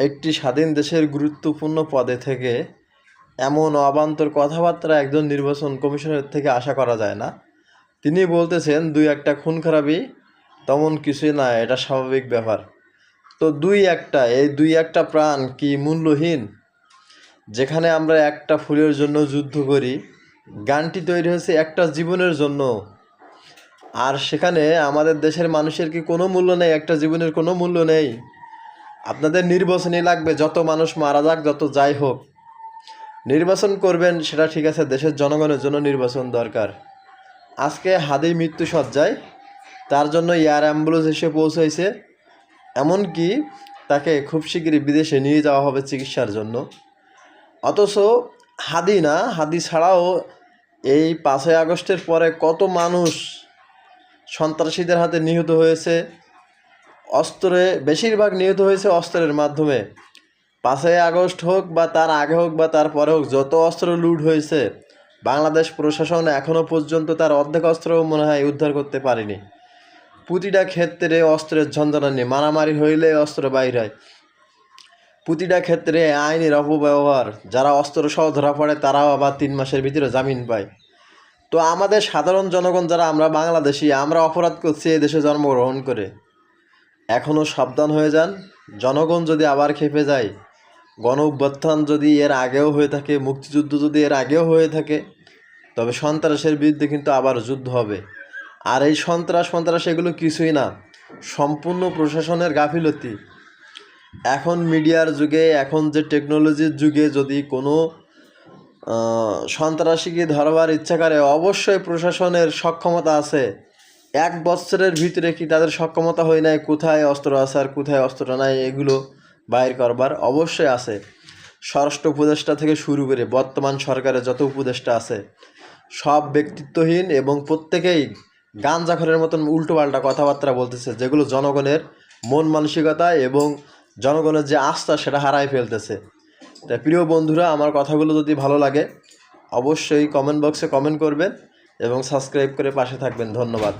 একটি স্বাধীন দেশের গুরুত্বপূর্ণ পদে থেকে এমন অবান্তর কথাবার্তা একজন নির্বাচন কমিশনের থেকে আশা করা যায় না। তিনি বলতেছেন দুই একটা খুন খারাপি তেমন কিছুই না, এটা স্বাভাবিক ব্যাপার। তো এই দুই একটা প্রাণ কি মূল্যহীন? যেখানে আমরা একটা ফুলের জন্য যুদ্ধ করি, গানটি তৈরি হয়েছে একটা জীবনের জন্য। আর সেখানে আমাদের দেশের মানুষের কি কোনো মূল্য নেই? একটা জীবনের কোনো মূল্য নেই? আপনাদের নির্বাচনই লাগবে, যত মানুষ মারা যাক, যত যাই হোক নির্বাচন করবেন, সেটা ঠিক আছে, দেশের জনগণের জন্য নির্বাচন দরকার। আজকে হাদি মৃত্যু সজ্জায়, তার জন্য এয়ার অ্যাম্বুলেন্স এসে পৌঁছাইছে, এমনকি তাকে খুব শীঘ্রই বিদেশে নিয়ে যাওয়া হবে চিকিৎসার জন্য। অথচ হাদি ছাড়াও এই 5ই আগস্টের পরে কত মানুষ সন্ত্রাসীদের হাতে নিহত হয়েছে, বেশিরভাগ নিহত হয়েছে অস্ত্রের মাধ্যমে। 5ই আগস্ট হোক বা তার আগে হোক বা তার পরে হোক, যত অস্ত্র লুট হয়েছে, বাংলাদেশ প্রশাসন এখনও পর্যন্ত তার অর্ধেক অস্ত্রও মনে হয় উদ্ধার করতে পারেনি। প্রতিটা ক্ষেত্রে অস্ত্রের ঝঞ্ঝানি, মারামারি হইলে অস্ত্র বাইর হয়। প্রতিটা ক্ষেত্রে আইনের অপব্যবহার, যারা অস্ত্র সহ ধরা পড়ে তারাও আবার 3 মাসের ভিতরে জামিন পায়। তো আমাদের সাধারণ জনগণ যারা আমরা বাংলাদেশি, আমরা অপরাধ করছি এই দেশে জন্মগ্রহণ করে। এখনও সাবধান হয়ে যান। জনগণ যদি আবার খেপে যায়, গণ অভ্যুত্থান যদি এর আগেও হয়ে থাকে, মুক্তিযুদ্ধ যদি এর আগেও হয়ে থাকে, তবে সন্ত্রাসের বিরুদ্ধে কিন্তু আবার যুদ্ধ হবে। আর এই সন্ত্রাস এগুলো কিছুই না, সম্পূর্ণ প্রশাসনের গাফিলতি। এখন মিডিয়ার যুগে, এখন যে টেকনোলজির যুগে, যদি কোনো সন্ত্রাসীকে ধরবার ইচ্ছা করে, অবশ্যই প্রশাসনের সক্ষমতা আছে। 1 বছরের ভিতরে কি তাদের সক্ষমতা হয় নাই কোথায় অস্ত্র আছে আর কোথায় অস্ত্র নাই এগুলো বাইর করবার? অবশ্যই আছে। স্বরাষ্ট্র উপদেষ্টা থেকে শুরু করে বর্তমান সরকারের যত উপদেষ্টা আছে, সব ব্যক্তিত্বহীন এবং প্রত্যেকেই গাঁজাখরের মতন উল্টোপাল্টা কথাবার্তা বলতেছে, যেগুলো জনগণের মন মানসিকতা এবং জনগণের যে আস্থা সেটা হারায় ফেলতেছে। তাই প্রিয় বন্ধুরা, আমার কথাগুলো যদি ভালো লাগে অবশ্যই কমেন্ট বক্সে কমেন্ট করবেন এবং সাবস্ক্রাইব করে পাশে থাকবেন। ধন্যবাদ।